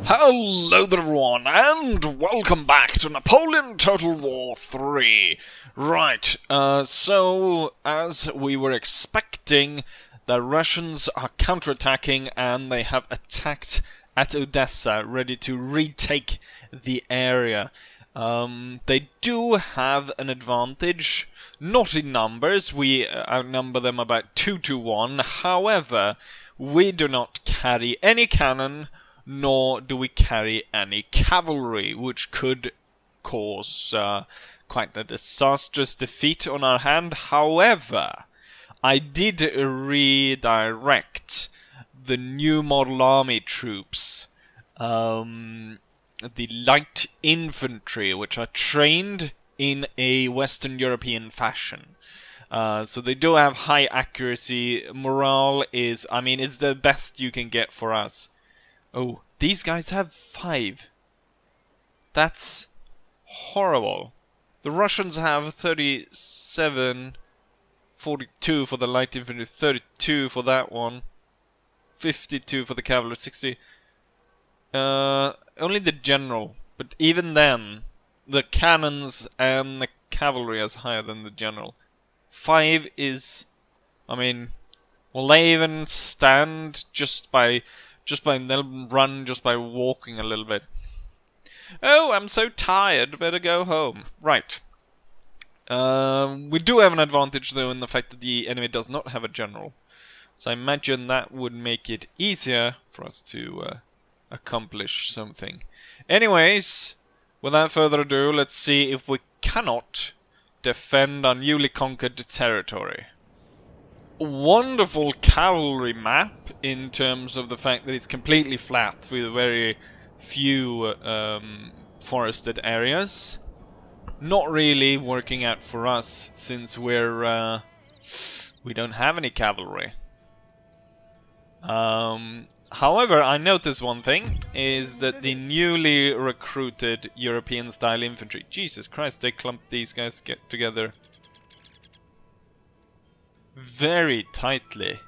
Hello there everyone, and welcome back to Napoleon Total War 3. Right, so as we were expecting, the Russians are counterattacking and they have attacked at Odessa, ready to retake the area. They do have an advantage, not in numbers, we outnumber them about 2 to 1, however, we do not carry any cannon, nor do we carry any cavalry, which could cause quite a disastrous defeat on our hand. However, I did redirect the new model army troops, the light infantry, which are trained in a Western European fashion. So they do have high accuracy. Morale is, I mean, it's the best you can get for us. Oh, these guys have 5. That's horrible. The Russians have 37, 42 for the light infantry, 32 for that one, 52 for the cavalry, 60. Only the general, but even then, the cannons and the cavalry is higher than the general. 5 is, I mean, will they even stand they'll run just by walking a little bit. Oh, I'm so tired, better go home. Right. We do have an advantage though in the fact that the enemy does not have a general. So I imagine that would make it easier for us to accomplish something. Anyways, without further ado, let's see if we cannot defend our newly conquered territory. Wonderful cavalry map in terms of the fact that it's completely flat with very few forested areas. Not really working out for us since we don't have any cavalry. However, I noticed one thing is that the newly recruited European style infantry, Jesus Christ, they clumped these guys together very tightly.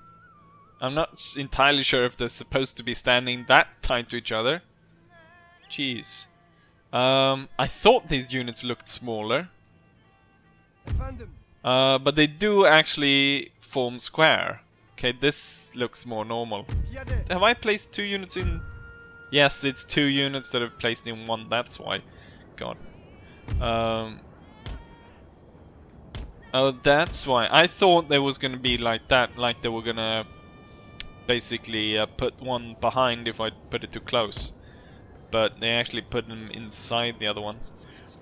I'm not entirely sure if they're supposed to be standing that tight to each other. Jeez. I thought these units looked smaller. But they do actually form square. Okay, this looks more normal. Have I placed 2 units in? Yes, it's 2 units that have placed in 1, that's why. God. Oh, that's why. I thought there was going to be like that, like they were going to basically put one behind if I put it too close. But they actually put them inside the other one.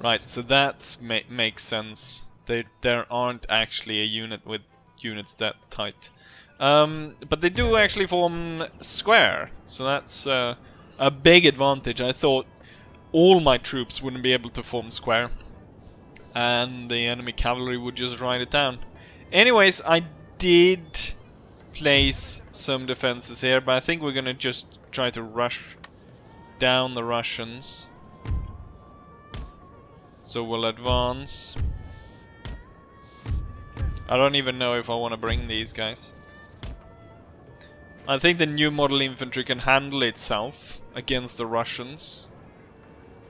Right, so that makes sense. There aren't actually a unit with units that tight. But they do actually form square, so that's a big advantage. I thought all my troops wouldn't be able to form square, and the enemy cavalry would just ride it down. Anyways, I did place some defenses here, but I think we're gonna just try to rush down the Russians. So we'll advance. I don't even know if I want to bring these guys. I think the new model infantry can handle itself against the Russians.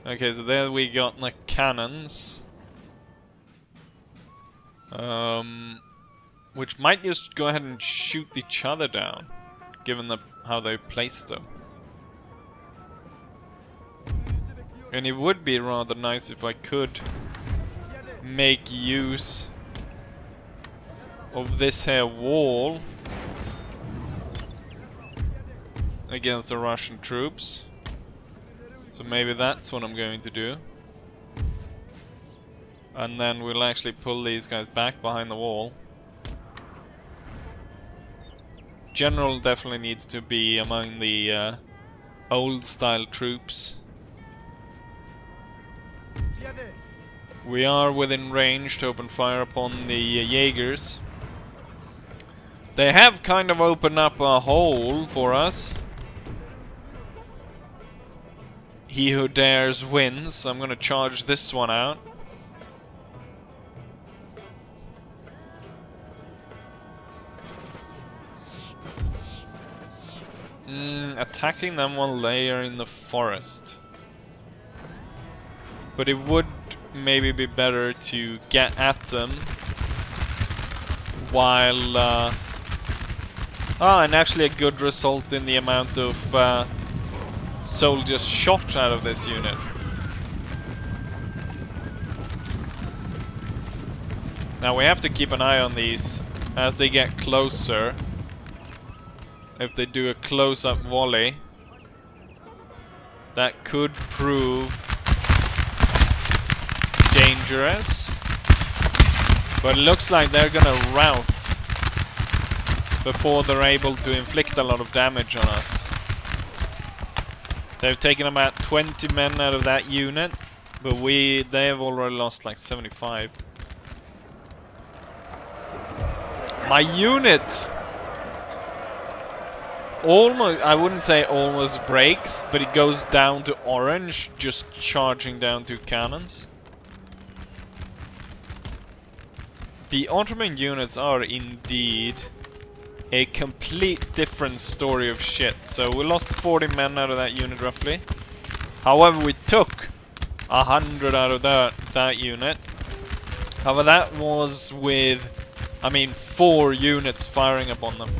Okay, so there we got the cannons. Which might just go ahead and shoot each other down, given how they placed them. And it would be rather nice if I could make use of this here wall against the Russian troops. So maybe that's what I'm going to do. And then we'll actually pull these guys back behind the wall. General definitely needs to be among the old style troops. We are within range to open fire upon the Jaegers. They have kind of opened up a hole for us. He who dares wins, so I'm gonna charge this one out. Attacking them while they are in the forest. But it would maybe be better to get at them while... and actually a good result in the amount of soldiers shot out of this unit. Now we have to keep an eye on these as they get closer. If they do a close-up volley, that could prove dangerous. But it looks like they're gonna rout before they're able to inflict a lot of damage on us. They've taken about 20 men out of that unit, but they have already lost like 75. My unit almost, I wouldn't say almost breaks, but it goes down to orange, just charging down 2 cannons. The Ottoman units are indeed a complete different story of shit. So we lost 40 men out of that unit roughly. However, we took 100 out of that unit. However, that was with, 4 units firing upon them.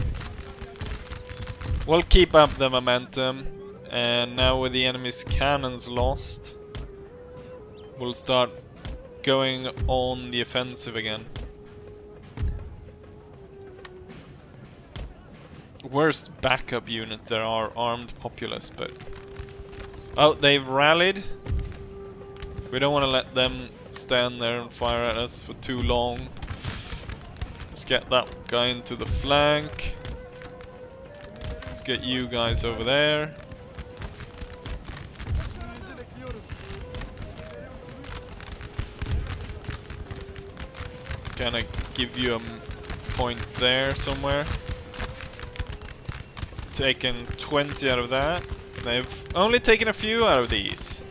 We'll keep up the momentum, and now with the enemy's cannons lost, we'll start going on the offensive again. Worst backup unit there are, armed populace, but... Oh, they've rallied. We don't want to let them stand there and fire at us for too long. Let's get that guy into the flank. Let's get you guys over there. Can I give you a point there somewhere? Taken 20 out of that. They've only taken a few out of these.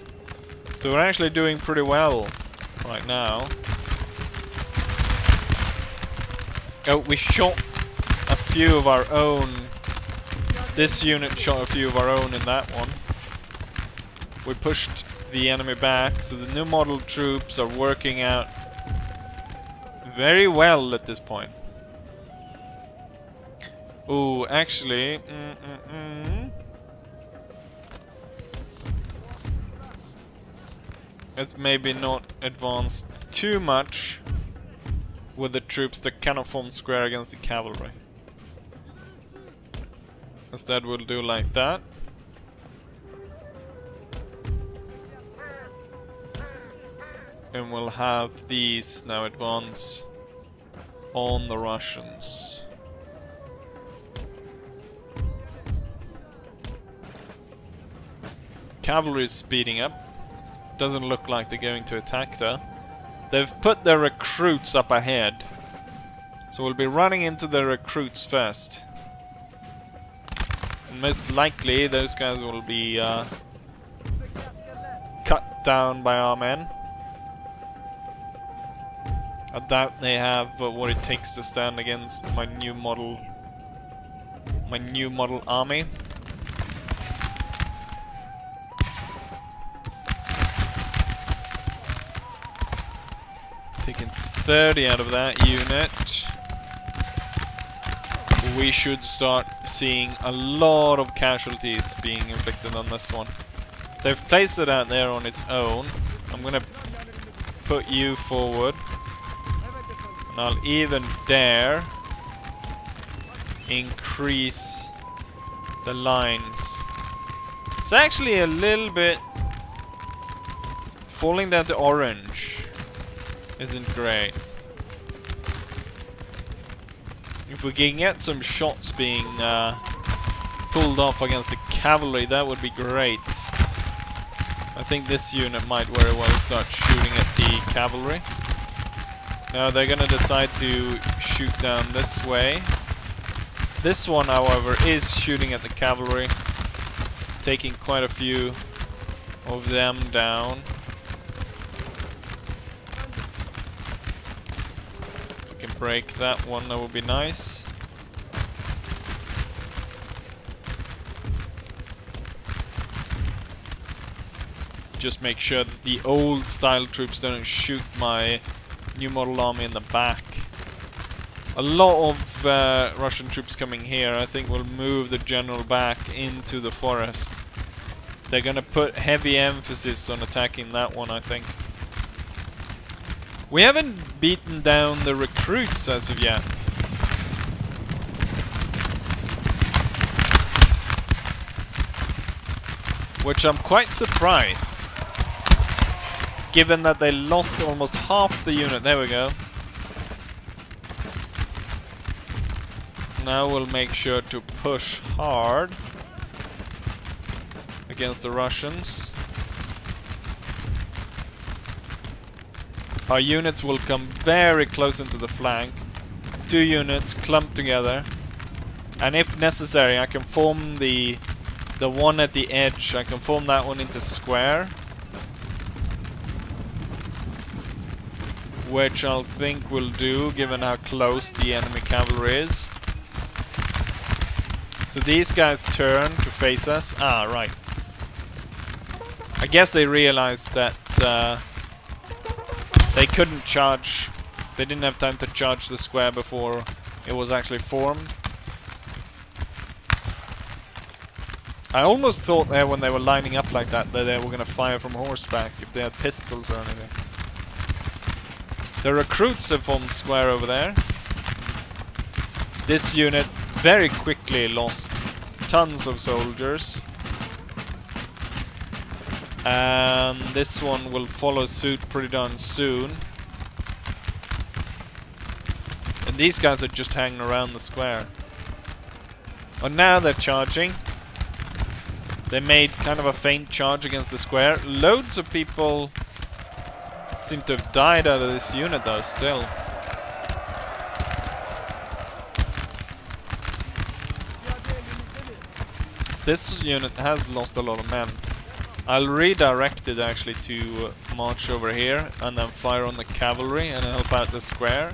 So we're actually doing pretty well right now. Oh, we shot a few of our own. This unit shot a few of our own in that one. We pushed the enemy back, so the new model troops are working out very well at this point. Oh, actually, let's maybe not advance too much with the troops that cannot form square against the cavalry. Instead, we'll do like that. And we'll have these now advance on the Russians. Cavalry is speeding up. Doesn't look like they're going to attack though. They've put their recruits up ahead. So we'll be running into the recruits first. And most likely those guys will be cut down by our men. I doubt they have what it takes to stand against my new model army. Taking 30 out of that unit. We should start seeing a lot of casualties being inflicted on this one. They've placed it out there on its own. I'm gonna put you forward. And I'll even dare increase the lines. It's actually a little bit falling down to orange. Isn't great. If we can get some shots being pulled off against the cavalry, that would be great. I think this unit might very well start shooting at the cavalry. Now they're gonna decide to shoot down this way. This one, however, is shooting at the cavalry, taking quite a few of them down. Break that one, that would be nice. just make sure that the old style troops don't shoot my new model army in the back. A lot of Russian troops coming here, I think, will move the general back into the forest. They're gonna put heavy emphasis on attacking that one, I think. We haven't beaten down the recruits as of yet. Which I'm quite surprised, given that they lost almost half the unit. There we go. Now we'll make sure to push hard against the Russians. Our units will come very close into the flank. 2 units clumped together. And if necessary, I can form the one at the edge. I can form that one into square. Which I'll think will do, given how close the enemy cavalry is. So these guys turn to face us. Ah, right. I guess they realized that they couldn't charge. They didn't have time to charge the square before it was actually formed. I almost thought there when they were lining up like that they were going to fire from horseback if they had pistols or anything. The recruits have formed square over there. This unit very quickly lost tons of soldiers. And this one will follow suit pretty darn soon. And these guys are just hanging around the square. Oh, now they're charging. They made kind of a faint charge against the square. Loads of people seem to have died out of this unit though, still. This unit has lost a lot of men. I'll redirect it actually to march over here and then fire on the cavalry and help out the square.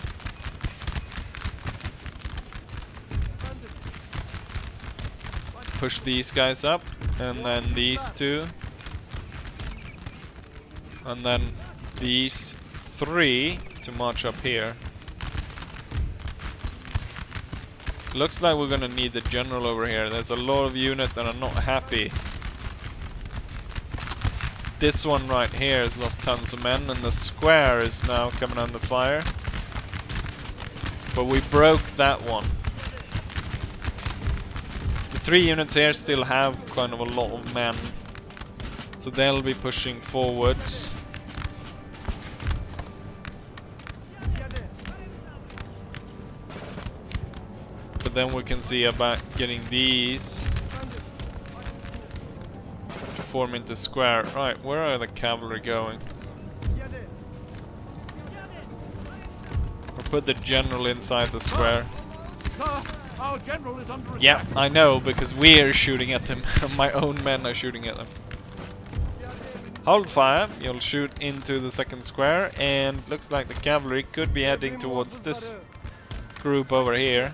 Push these guys up, and then these two. And then these 3 to march up here. Looks like we're gonna need the general over here. There's a lot of units that are not happy. This one right here has lost tons of men, and the square is now coming under fire. But we broke that one. The 3 units here still have kind of a lot of men, so they'll be pushing forwards. But then we can see about getting these to form into square. Right, where are the cavalry going? Or put the general inside the square. Our general is under attack. Yeah, I know, because we're shooting at them. My own men are shooting at them. Hold fire, you'll shoot into the second square, and looks like the cavalry could be heading towards this group over here.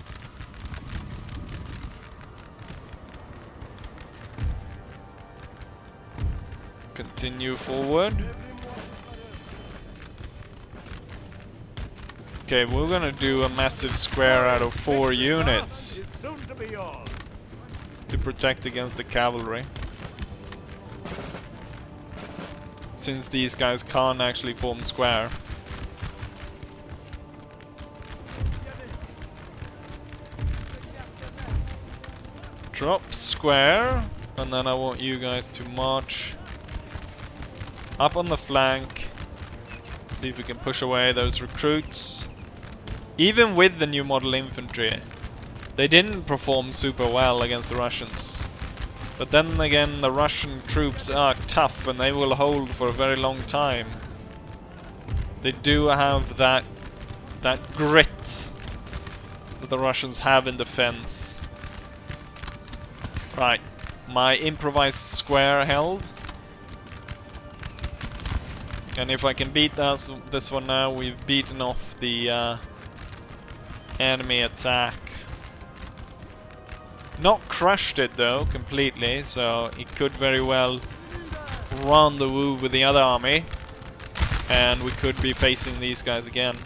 Continue forward. Okay, we're gonna do a massive square out of 4 units to protect against the cavalry. Since these guys can't actually form square. Drop square, and then I want you guys to march up on the flank. See if we can push away those recruits. Even with the new model infantry, they didn't perform super well against the Russians. But then again, the Russian troops are tough and they will hold for a very long time. They do have that grit that the Russians have in defense. Right, my improvised square held. And if I can beat this one now, we've beaten off the enemy attack. Not crushed it though, completely, so it could very well rendezvous with the other army, and we could be facing these guys again.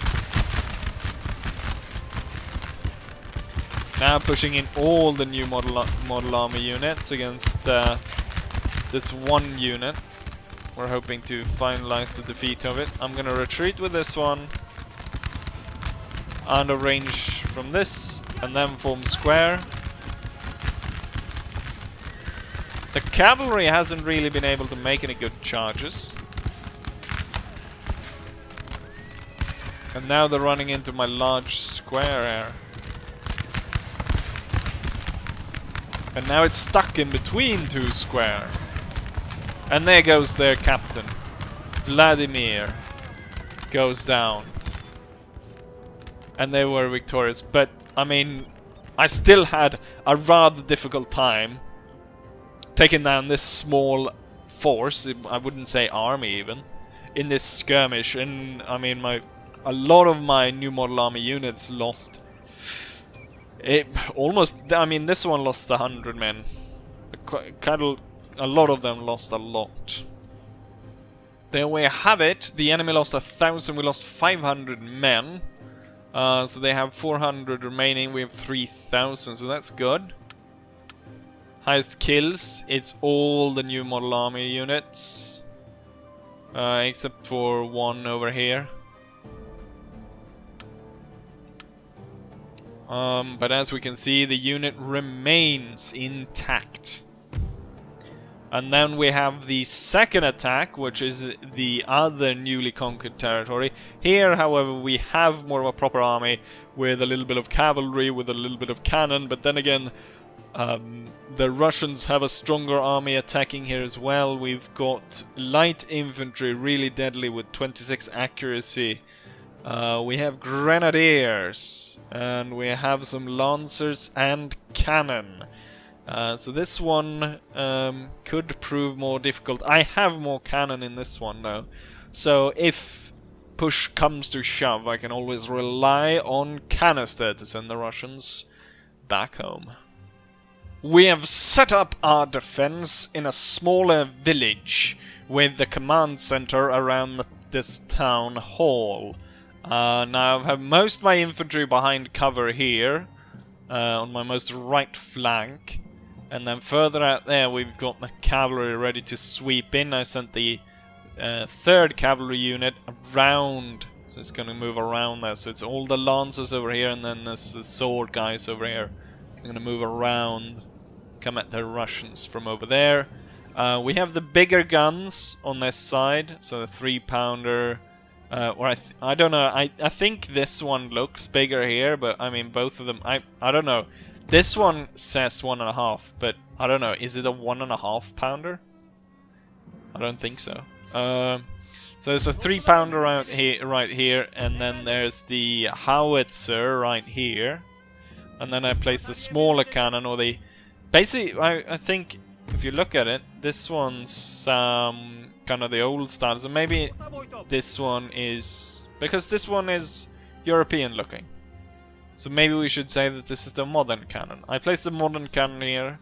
Now pushing in all the new model army units against this one unit. We're hoping to finalize the defeat of it. I'm gonna retreat with this one, out of range from this, and then form square. The cavalry hasn't really been able to make any good charges. And now they're running into my large square here. And now it's stuck in between two squares. And there goes their captain. Vladimir goes down. And they were victorious. But, I mean, I still had a rather difficult time taking down this small force. I wouldn't say army even. In this skirmish. And, I mean, a lot of my new model army units lost. I mean, this one lost 100 men. A lot of them lost a lot. There we have it. The enemy lost 1,000. We lost 500 men. So they have 400 remaining. We have 3,000. So that's good. Highest kills. It's all the new model army units. Except for one over here. But as we can see, the unit remains intact. And then we have the second attack, which is the other newly conquered territory. Here, however, we have more of a proper army with a little bit of cavalry, with a little bit of cannon. But then again, the Russians have a stronger army attacking here as well. We've got light infantry, really deadly with 26 accuracy. We have grenadiers, and we have some lancers and cannon. So this one could prove more difficult. I have more cannon in this one though. So if push comes to shove, I can always rely on canister to send the Russians back home. We have set up our defense in a smaller village with the command center around this town hall. Now I have most of my infantry behind cover here, on my most right flank, and then further out there we've got the cavalry ready to sweep in. I sent the 3rd cavalry unit around, so it's going to move around there. So it's all the lancers over here, and then there's the sword guys over here. I'm going to move around, come at the Russians from over there. We have the bigger guns on this side, so the 3-pounder. Or I don't know, I think this one looks bigger here, but I mean both of them, I don't know. This one says 1.5, but I don't know, is it a 1.5 pounder? I don't think so. So there's a 3-pounder right here, and then there's the howitzer right here. And then I placed the smaller cannon, or the... Basically, I think, if you look at it, this one's kind of the old style, so maybe this one is... Because this one is European looking. So maybe we should say that this is the modern cannon. I placed the modern cannon here.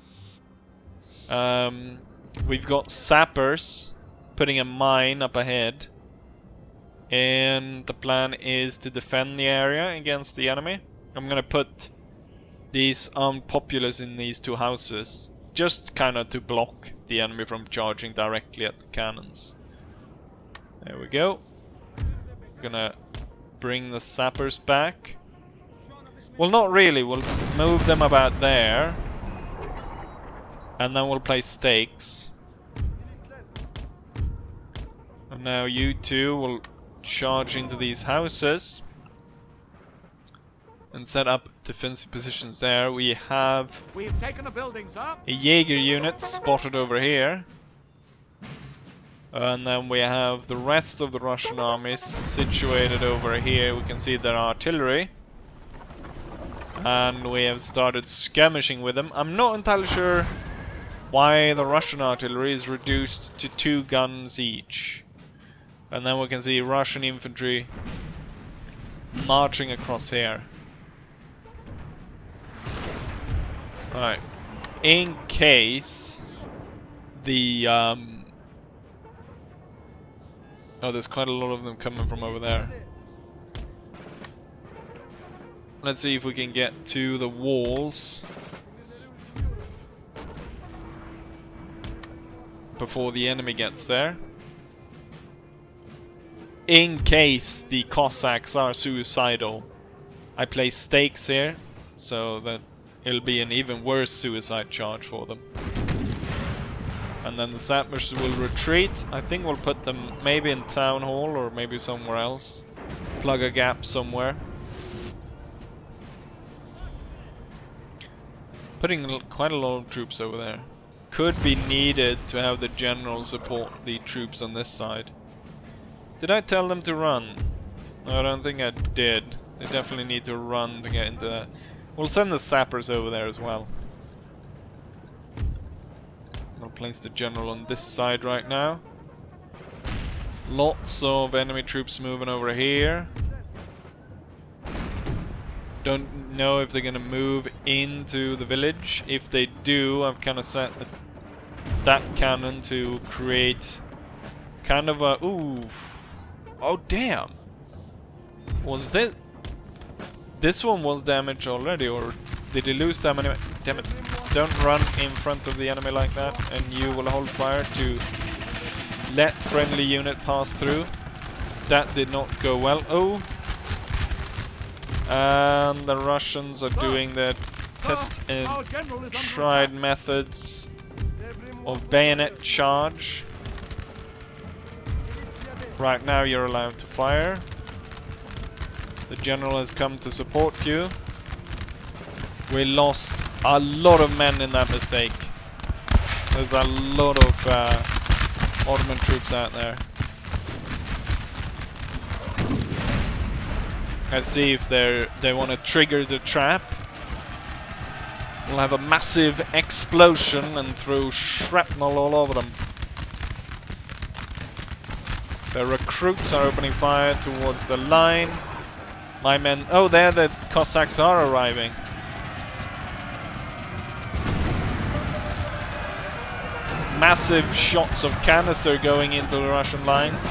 We've got sappers putting a mine up ahead. And the plan is to defend the area against the enemy. I'm gonna put these armed populace in these two houses. Just kind of to block the enemy from charging directly at the cannons. There we go. Gonna bring the sappers back. Well, not really. We'll move them about there. And then we'll place stakes. And now you two will charge into these houses. And set up defensive positions there. We've taken a building, sir. A Jaeger unit spotted over here. And then we have the rest of the Russian army situated over here. We can see their artillery. And we have started skirmishing with them. I'm not entirely sure why the Russian artillery is reduced to 2 guns each. And then we can see Russian infantry marching across here. Right. In case the Oh, there's quite a lot of them coming from over there. Let's see if we can get to the walls before the enemy gets there. In case the Cossacks are suicidal, I place stakes here so that it'll be an even worse suicide charge for them. And then the sappers will retreat. I think we'll put them maybe in town hall or maybe somewhere else. Plug a gap somewhere. Putting quite a lot of troops over there. Could be needed to have the general support the troops on this side. Did I tell them to run? No, I don't think I did. They definitely need to run to get into that. We'll send the sappers over there as well. I'll place the general on this side right now. Lots of enemy troops moving over here. Don't know if they're gonna move into the village. If they do, I've kind of set that cannon to create kind of a... Ooh. Oh, damn. Was this... This one was damaged already, or did he lose damage? Damn it. Don't run in front of the enemy like that, and you will hold fire to let friendly unit pass through. That did not go well. Oh! And the Russians are doing their test and tried methods of bayonet charge. Right now you're allowed to fire. The general has come to support you. We lost a lot of men in that mistake. There's a lot of Ottoman troops out there. Let's see if they want to trigger the trap. We'll have a massive explosion and throw shrapnel all over them. The recruits are opening fire towards the line. My men... Oh, there the Cossacks are arriving. Massive shots of canister going into the Russian lines.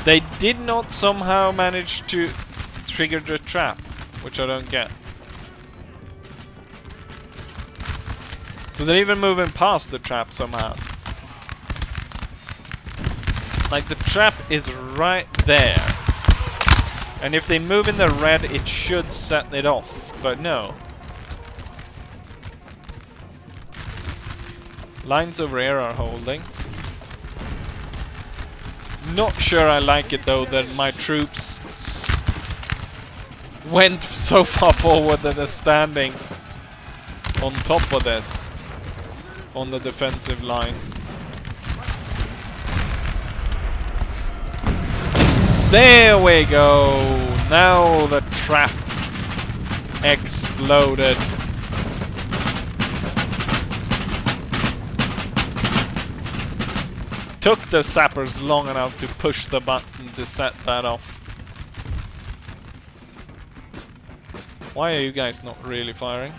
They did not somehow manage to trigger the trap, which I don't get. So they're even moving past the trap somehow. Like, the trap is right there. And if they move in the red, it should set it off. But no. Lines over here are holding. Not sure I like it though that my troops went so far forward that they're standing on top of this. On the defensive line. There we go! Now the trap exploded. Took the sappers long enough to push the button to set that off. Why are you guys not really firing?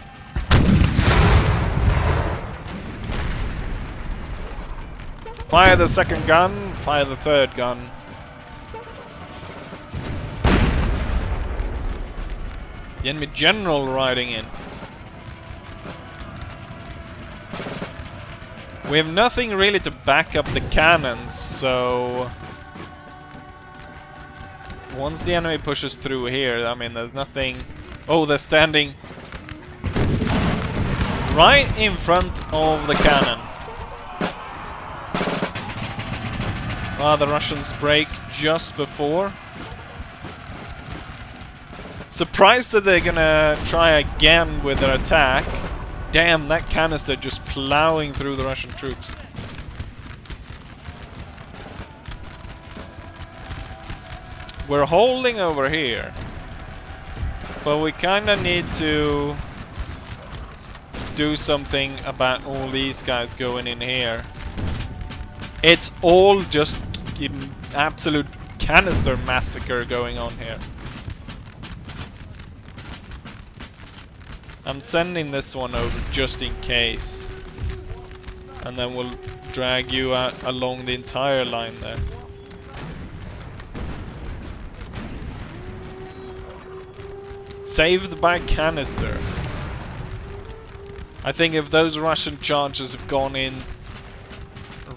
Fire the second gun, fire the third gun. The enemy general riding in. We have nothing really to back up the cannons, so... Once the enemy pushes through here, I mean, there's nothing... Oh, they're standing right in front of the cannon. Ah, the Russians break just before. Surprised that they're gonna try again with their attack. Damn, that canister just plowing through the Russian troops. We're holding over here. But we kinda need to do something about all these guys going in here. It's all just absolute canister massacre going on here. I'm sending this one over just in case. And then we'll drag you out along the entire line there. Saved by canister. I think if those Russian chargers have gone in,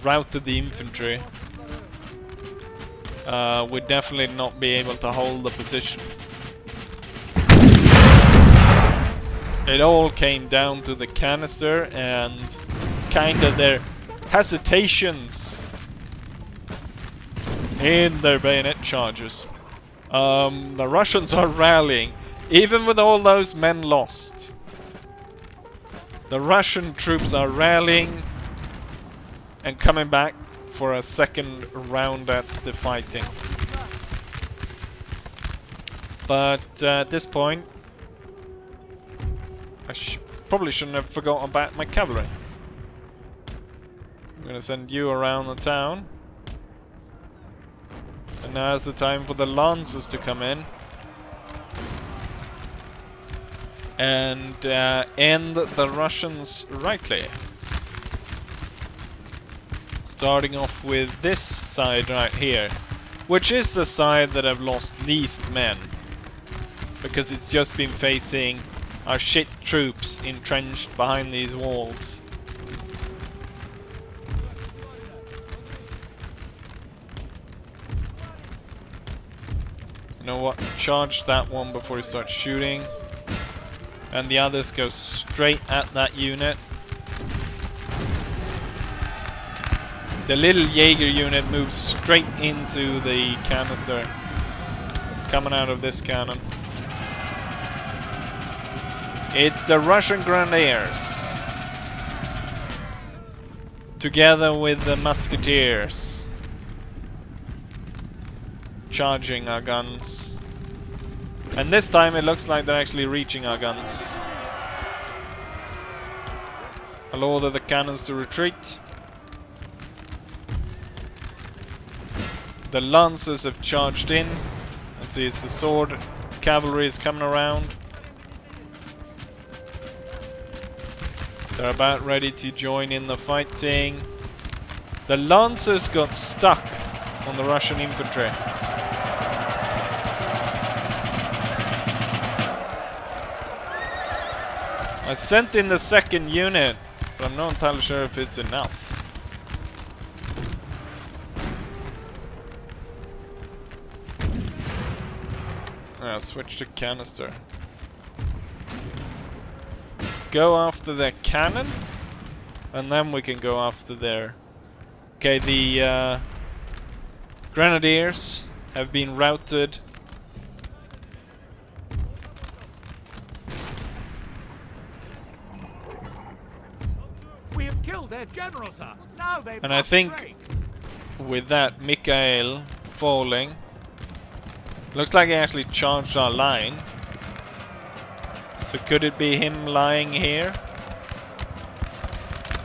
routed the infantry, we'd definitely not be able to hold the position. It all came down to the canister and kind of their hesitations in their bayonet charges. The Russians are rallying, even with all those men lost. The Russian troops are rallying and coming back for a second round at the fighting. But at this point, I probably shouldn't have forgotten about my cavalry. I'm gonna send you around the town. And now's the time for the lancers to come in. And end the Russians rightly. Starting off with this side right here. Which is the side that have lost least men. Because it's just been facing our shit troops entrenched behind these walls. You know what? Charge that one before he starts shooting. And the others go straight at that unit. The little Jaeger unit moves straight into the canister coming out of this cannon. It's the Russian Grenadiers together with the Musketeers charging our guns. And this time it looks like they're actually reaching our guns. I'll order the cannons to retreat. The lancers have charged in. Let's see, it's the sword cavalry is coming around. They're about ready to join in the fighting. The lancers got stuck on the Russian infantry. I sent in the second unit, but I'm not entirely sure if it's enough. I'll switch to canister. Go after their cannon, and then we can go after their... Okay, the Grenadiers have been routed. We have killed their general, sir. Now they And I think with that Mikhail falling, looks like he actually charged our line. So could it be him lying here?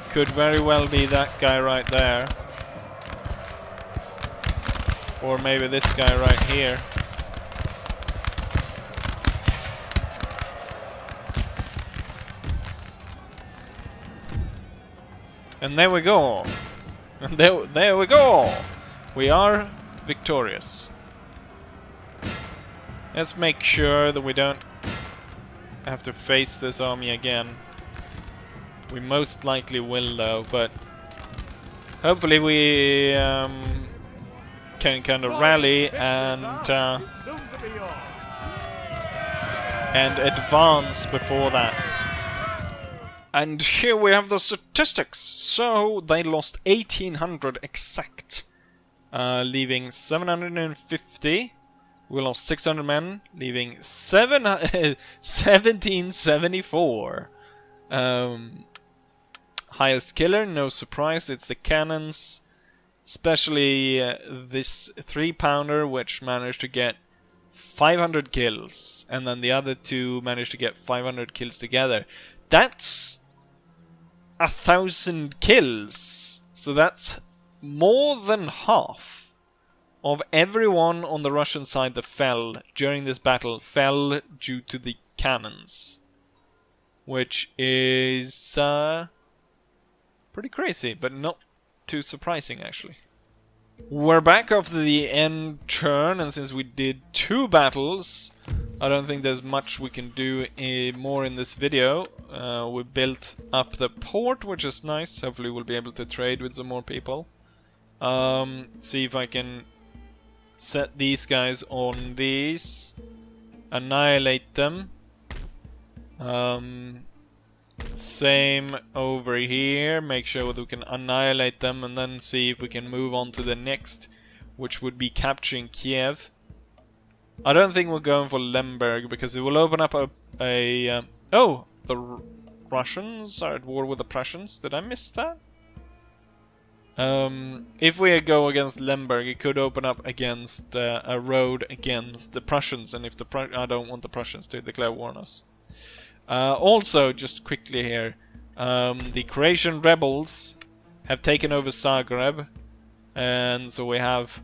Could very well be that guy right there. Or maybe this guy right here. And there we go. And there we go. We are victorious. Let's make sure that we don't have to face this army again. We most likely will though, but hopefully we can kind of rally and advance before that. And here we have the statistics. So they lost 1800 exact, leaving 750. We lost 600 men, leaving 1774. Highest killer, no surprise, it's the cannons. Especially this 3-pounder, which managed to get 500 kills. And then the other two managed to get 500 kills together. That's 1,000 kills. So that's more than half of everyone on the Russian side that fell during this battle fell due to the cannons. Which is pretty crazy, but not too surprising actually. We're back after the end turn, and since we did 2 battles, I don't think there's much we can do more in this video. We built up the port, which is nice. Hopefully we'll be able to trade with some more people. See if I can set these guys on these. Annihilate them. Same over here. Make sure that we can annihilate them and then see if we can move on to the next, which would be capturing Kiev. I don't think we're going for Lemberg because it will open up oh, the Russians are at war with the Prussians. Did I miss that? If we go against Lemberg, it could open up against a road against the Prussians, and if the I don't want the Prussians to declare war on us. Also, just quickly here, the Croatian rebels have taken over Zagreb, and so we have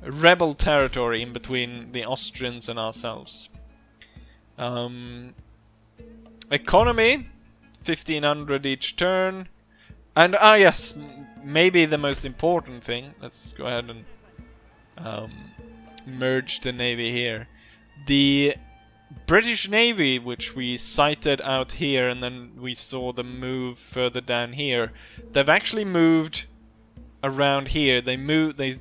rebel territory in between the Austrians and ourselves. Economy, 1500 each turn. And, yes, maybe the most important thing, let's go ahead and merge the navy here. The British Navy, which we sighted out here and then we saw them move further down here, they've actually moved around here. They moved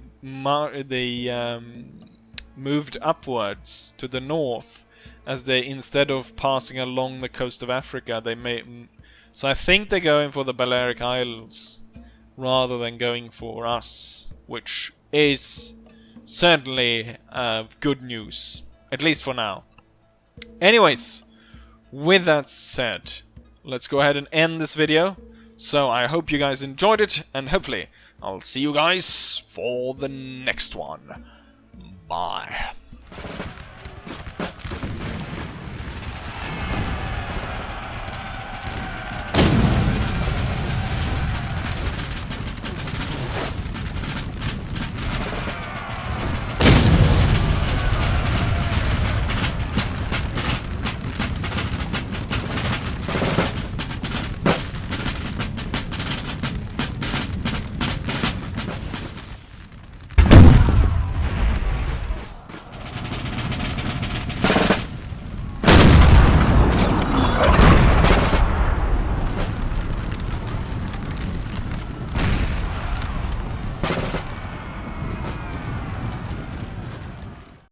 upwards to the north, as they, instead of passing along the coast of Africa, they made. So I think they're going for the Balearic Isles rather than going for us, which is certainly good news, at least for now. Anyways, with that said, let's go ahead and end this video. So I hope you guys enjoyed it, and hopefully I'll see you guys for the next one. Bye.